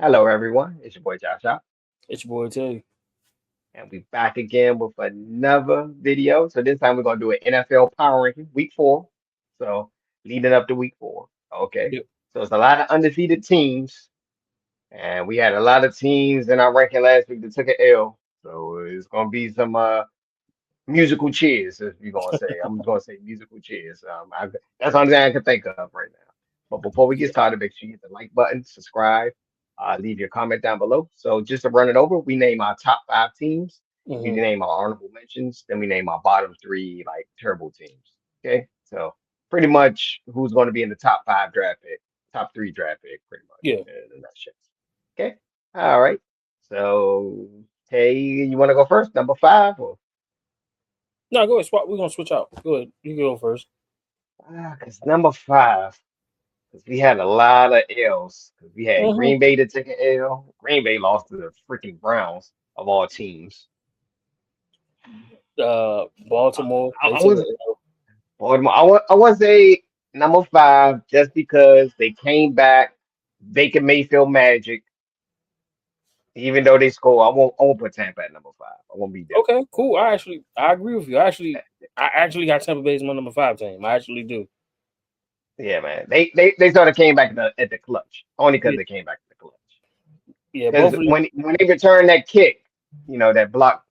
Hello, everyone. It's your boy Josh, It's your boy too. and we back again with another video. So this time we're gonna do an NFL power ranking, week 4. So leading up to week 4. Okay. Yep. So it's a lot of undefeated teams, and we had a lot of teams in our ranking last week that took an L. So it's gonna be some musical cheers, if you're gonna say. I'm gonna say musical cheers. That's the only thing I can think of right now. But before we get Yeah. started, make sure you hit the like button, subscribe, leave your comment down below. So just to run it over, we name our top 5 teams. We hmm name our honorable mentions, then we name our bottom 3 like terrible teams. Okay, so pretty much who's going to be in the top 5 draft pick, top 3 draft pick, pretty much Yeah. in a nutshell. Okay, all right. So hey, you want to go first, number 5 or? No, go ahead. Swap. We're gonna switch out. Go ahead. You can go first. Because number 5, because we had a lot of L's. Because we had hmm Green Bay to take an L. Green Bay lost to the freaking Browns of all teams. I, Baltimore. I, They I took was it. Baltimore. I want to say number 5 just because they came back, Baker Mayfield magic. Even though they score, I won't put Tampa at number 5. I won't be different. Okay, cool. I agree with you. I actually got Tampa Bay as my number 5 team. I actually do. Yeah, man. They sort of came back at the clutch only because Yeah. they came back at the clutch. Yeah. Because Both of these. when they returned that kick, that block,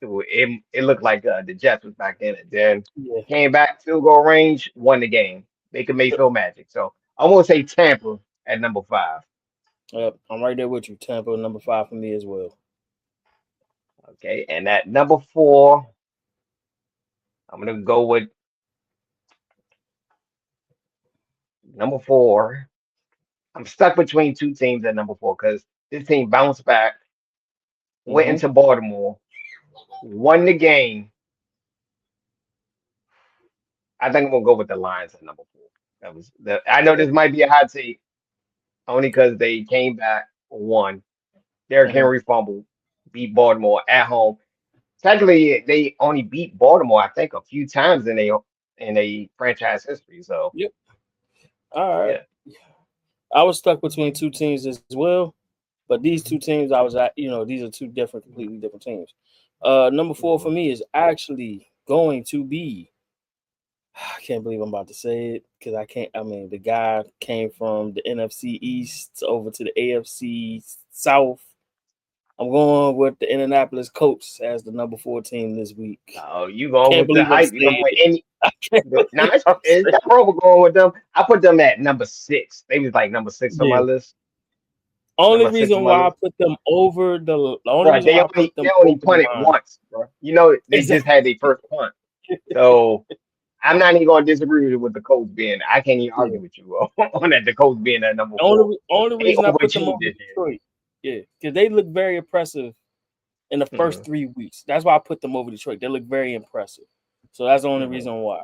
it looked like the Jets was back in it. Then Yeah. came back, field goal range, won the game. Baker Mayfield magic. So I won't say Tampa at number 5. Yep. I'm right there with you. Tampa number 5 for me as well. Okay, and at number 4, I'm gonna go with number 4. I'm stuck between 2 teams at number 4 because this team bounced back, went hmm into Baltimore, won the game. I think I'm gonna go with the Lions at number 4. I know Okay. this might be a hot take only because they came back, won. Derrick hmm Henry fumbled, beat Baltimore at home. Technically, they only beat Baltimore, I think, a few times in a franchise history. So Yep. All right. yeah. I was stuck between 2 teams as well, but these 2 teams I was at, these are two different, completely different teams. Number 4 for Mhm. me is actually going to be. I can't believe I'm about to say it because I can't. I mean, the guy came from the NFC East over to the AFC South. I'm going with the Indianapolis Colts as the number 4 team this week. Oh, you going Can't with the believe I'm hype? You going saying with it. any? I can't Now believe I'm it's saying that pro going with them. I put them at number 6. They was like number 6 on my yeah. list. Only Number 6 on reason my why I list. put them over the only Bro, reason they why I only put they them only over the punted line once, bro. They is that just had their first punt. So I'm not even gonna disagree with the Colts being. I can't even yeah. argue with you on that. The Colts being at number Only 4. only They reason I put them overachieved over this year. Detroit. Yeah, because they look very impressive in the first Mhm. 3 weeks. That's why I put them over Detroit. They look very impressive. So that's the only Mhm. reason why.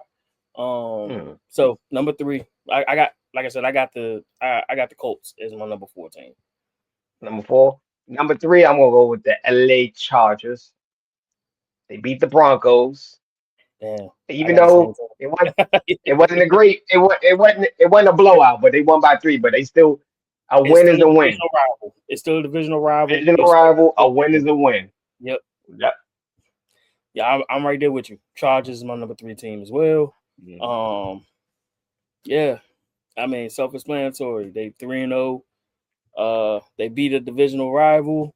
Mhm. So number 3, I got like I said, I got the Colts as my number 14. Number 4. Number 3, I'm gonna go with the LA Chargers. They beat the Broncos, Damn, I even got the same though thing. it wasn't a great it wasn't a blowout, but they won by 3. But they still a It's win still is a a win. divisional rival. It's still a divisional rival. Divisional Expect them rival, to a go win win. is a win. Yep. Yep. Yeah, I'm right there with you. Chargers is my number 3 team as well. Mhm. Um, yeah, I mean, self-explanatory. They 3-0. They beat a divisional rival.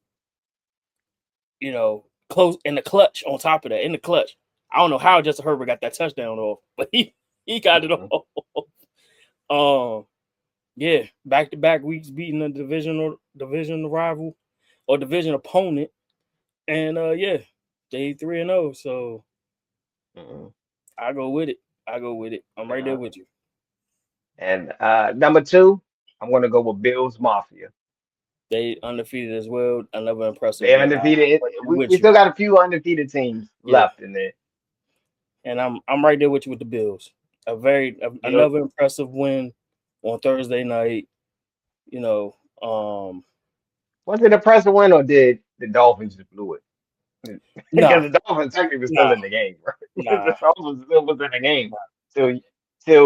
Close in the clutch. On top of that, in the clutch, I don't know how Justin Herbert got that touchdown off, but he got it Mhm. off. Um, yeah, back to back weeks beating a division rival or division opponent, and yeah, they 3-0. So Mhm. I go with it. I go with it. I'm right there Uh, with you. and number 2, I'm gonna go with Bills Mafia. They undefeated as well. Another impressive They win. I'm undefeated. right there We with you. still got a few undefeated teams Yeah, left in there. and I'm right there with you with the Bills. Bill, Another impressive win on Thursday night. You know, um, was it a press win or did the Dolphins just blew it? nah, Because the Dolphins technically was still nah, in the game, right? The nah, Dolphins still was in the game nah.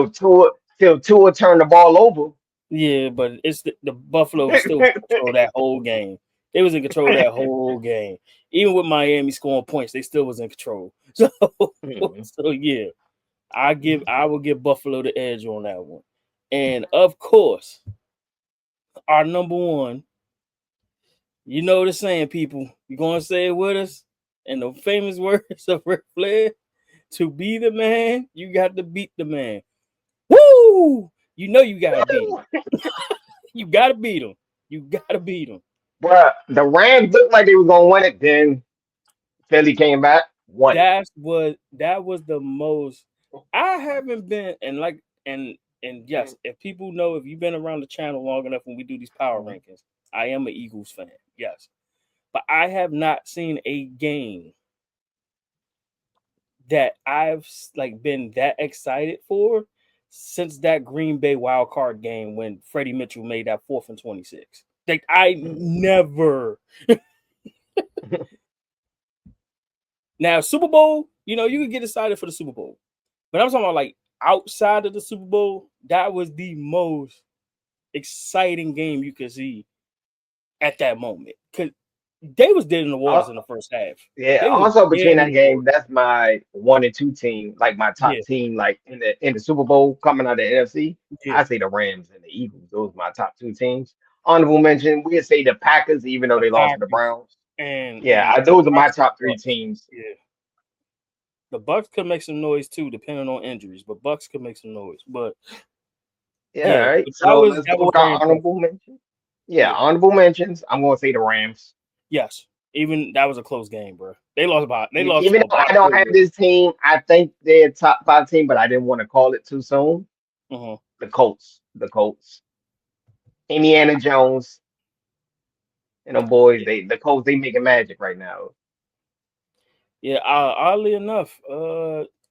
till till Tua turned the ball over. Yeah, but it's the Buffalo was still in control that whole game. They was in control that whole game. Even with Miami scoring points, they still was in control. So, Mhm. so yeah, I will give Buffalo the edge on that one. And of course, our number one, you know the saying, people. You gonna say it with us? And the famous words of Ric Flair: to be the man, you got to beat the man. Woo! You know you gotta beat him. You gotta beat him. You gotta beat him. Bruh, the Rams looked like they was gonna win it. Then Philly came back, won it. That was the most. I haven't been and like and yes, if people know, if you've been around the channel long enough when we do these power Mhm. rankings, I am an Eagles fan. Yes, but I have not seen a game that I've like been that excited for since that Green Bay wild card game when Freddie Mitchell made that 4th and 26. Like I never. Now Super Bowl, you can get excited for the Super Bowl, but I'm talking about like outside of the Super Bowl. That was the most exciting game you could see at that moment because they was dead in the waters Uh, in the first half. yeah. They was Also dead between in that the game, water. that's my 1 and 2 team, like my top Yeah, team, like in the Super Bowl coming out of the NFC. yeah. I say the Rams and the Eagles. Those are my top 2 teams. Honorable mention, we'd say the Packers, even though The they lost to the Packers Browns. and Yeah, and the those are my Bucks and top the three Bucks. teams. Yeah, the Bucks could make some noise too, depending on injuries. But Bucks could make some noise. But Yeah, all yeah, right. but that So was let's that go was with very our impressive. honorable mention. Yeah, Yeah. honorable mentions. I'm gonna say the Rams. Yes. Even that was a close game, bro. They lost Even for though about I a don't field have goal. this team, I think they're a top 5 team, but I didn't want to call it too soon. Uh-huh. The Colts. The Colts. Indiana Jones and them boys, Yeah. the Colts, they making magic right now. Yeah. Oddly enough,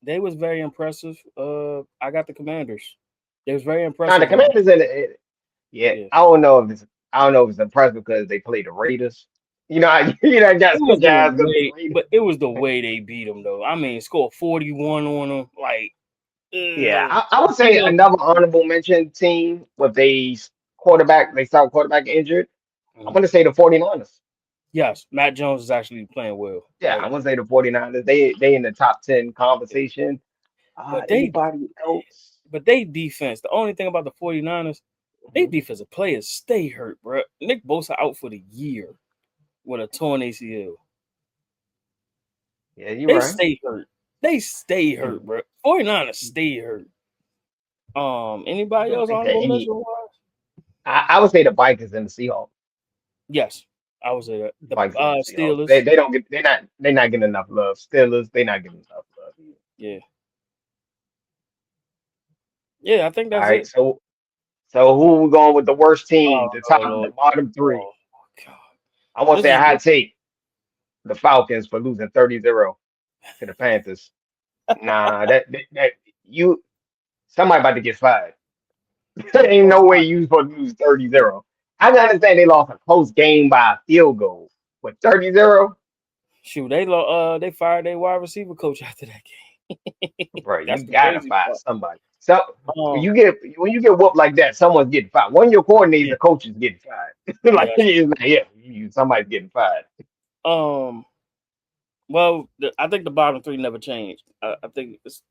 they was very impressive. I got the Commanders. They was very Now the impressive against. Commanders in it, yeah, Yeah. I don't know if it's impressive because they played the Raiders. It got was some the guys because the way, Raiders. but it was the way they beat them though. I mean, scored 41 on them. Like, Yeah, uh, I would they say lost. another honorable mention team with they start quarterback injured. I'm Mhm. gonna say the 49ers. Yes, Matt Jones is actually playing well. Yeah, Like, I'm gonna say the 49ers. They in the top 10 yeah. conversation. but they, Anybody else? but they defense. The only thing about the 49ers, they Mhm. defensive players stay hurt, bro. Nick Bosa out for the year with a torn ACL. Yeah, you're They right. stay hurt. They stay hurt, Mhm. bro. 49ers stay hurt. I Anybody don't else think that honorable any. mention wise? I would say the Vikings and the Seahawks. Yes, I would say that. The The Vikings and the Seahawks. They Steelers. they don't get they're not getting enough love. Steelers, they're not getting enough love either. Yeah, yeah. I think All that's right, it. so who we going with the worst team? Oh The Lord. bottom three. Oh God. I want to This say a is hot take. The Falcons for losing 30-0 to the Panthers. Nah, that you somebody about to get fired. There ain't no way you supposed to lose 30-0. I can understand they lost a close game by a field goal, but 30-0, shoot. They fired their wide receiver coach after that game. bro, That's you the gotta crazy fire part. somebody. So when Um. you get whooped like that, someone's getting fired. One of your coordinators, Yeah. the coach is getting fired. Yeah. Like it's like, yeah, somebody's getting fired. Um. Well, I think the bottom three never changed. I think it's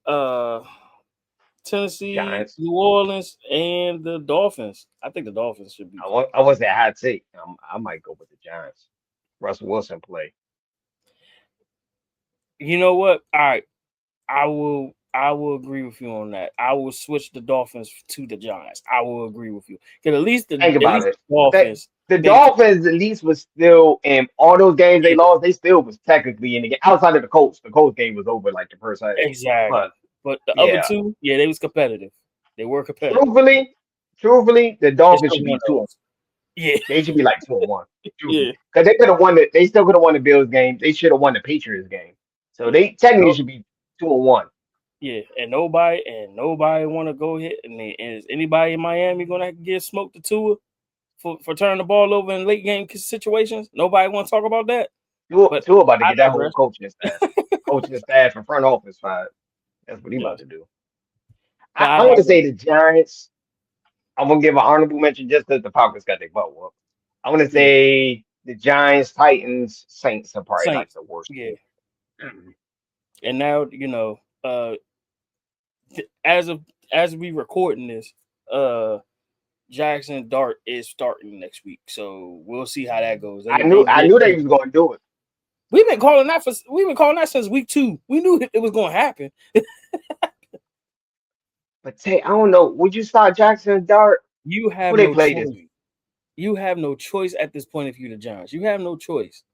uh, Tennessee, Giants. New Orleans, and the Dolphins. I think the Dolphins should be. I was that hot take. I might go with the Giants. Russell Wilson play. You know what? All right, I will agree with you on that. I will switch the Dolphins to the Giants. I will agree with you because Think at about least it. the That Dolphins the been Dolphins at least was still in all those games they yeah, lost. They still was technically in the game outside of the Colts. The Colts game was over like the first half. But exactly. But the other yeah, two, yeah, they was competitive. They were competitive. truthfully, truthfully, the They Dolphins should have should won be two. those. Yeah, They should be like 2-1. Truthfully, yeah, because they could have won it. They still could have won the Bills game. They should have won the Patriots game. So yeah. they technically No, should be 2-1. yeah, and nobody want to go hit. And is anybody in Miami gonna give smoke to Tua for turning the ball over in late game situations? Nobody want to talk about that. But Two about to I get that whole digress. coaching staff and front office fired. That's what he about Yes. to do. But I I want to say digress. the Giants. I'm gonna give an honorable mention just because the Falcons got their butt whooped. I want to Yeah, say the Giants, Titans, Saints are probably like Saints. the worst Yeah, two. Mm. and now as of as we recording this, Jackson Dart is starting next week, so we'll see how that goes. I They knew I did. knew they was gonna do it. We've been calling that since week 2. We knew it was going to happen. But Tay, I don't know. Would you start Jackson and Dart? You Who have they no play this choice. week? You have no choice at this point if you're the Giants. You have no choice.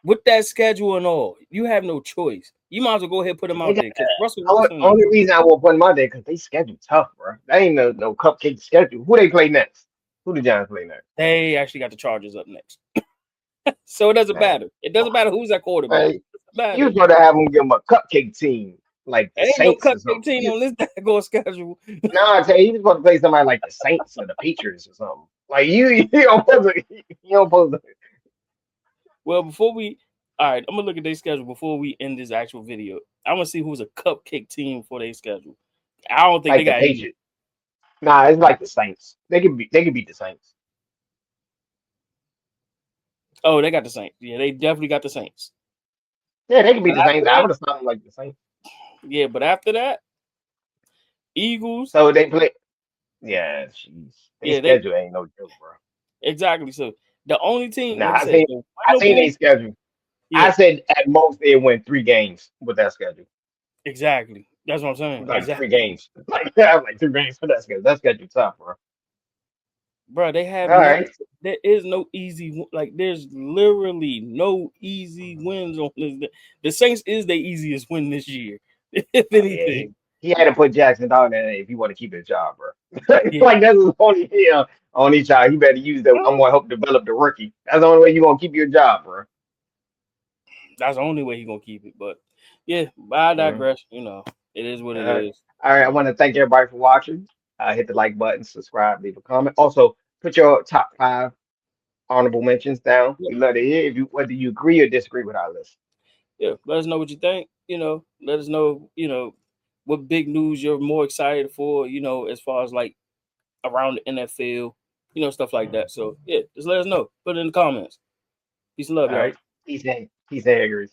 With that schedule and all, you have no choice. You might as well go ahead and put him They out got there because Russell only, Wilson. only reason I won't put them out there because they schedule tough, bro. That ain't no cupcake schedule. Who they play next? Who the Giants play next? They actually got the Chargers up next, so it doesn't Man, matter. It doesn't matter who's at quarterback. man, It doesn't you matter. was supposed to have them give them a cupcake team like the There ain't no Saints or cupcake something. team on this daggone schedule. Nah, I tell you, he was supposed to play somebody like the Saints or the Patriots or something. Like you don't supposed to, you don't supposed to Well, all right, I'm gonna look at their schedule before we end this actual video. I want to see who's a cupcake team for their schedule. I don't think they like the got any. Patriots. Nah, it's like the Saints. They could beat the Saints. Oh, they got the Saints. Yeah, they definitely got the Saints. Yeah, they could beat But the after Saints. I that, would have started them like the Saints. yeah, but after that, Eagles. So they play. Yeah, jeez, they Yeah, they schedule ain't no joke, bro. exactly. So the only team, Nah, like I said, the I seen winnable. they schedule. I Yeah, said at most they win 3 games with that schedule. exactly. That's what I'm saying. Like three Exactly, games. Like yeah, like 3 games for that schedule. That schedule tough, bro. bro. They have All no. right. There is no easy. Like there's literally no easy wins on this. The Saints is the easiest win this year, if Oh yeah, anything. he had to put Jackson down there if he want to keep his job, bro. Yeah. Like that's his only child. He better use that. I'm gonna help develop the rookie. That's the only way you gonna keep your job, bro. That's the only way he's gonna keep it. But yeah, I Mhm. digress. It is what All it right. is. All right. I want to thank everybody for watching. Hit the like button, subscribe, leave a comment. Also, put your top 5 honorable mentions down. Yeah, We love to hear if you whether you agree or disagree with our list. yeah. Let us know what you think. Let us know. What big news you're more excited for. As far as like around the NFL. Stuff like that. So yeah, just let us know. Put it in the comments. Peace and love, All y'all. right. Peace and Haggers.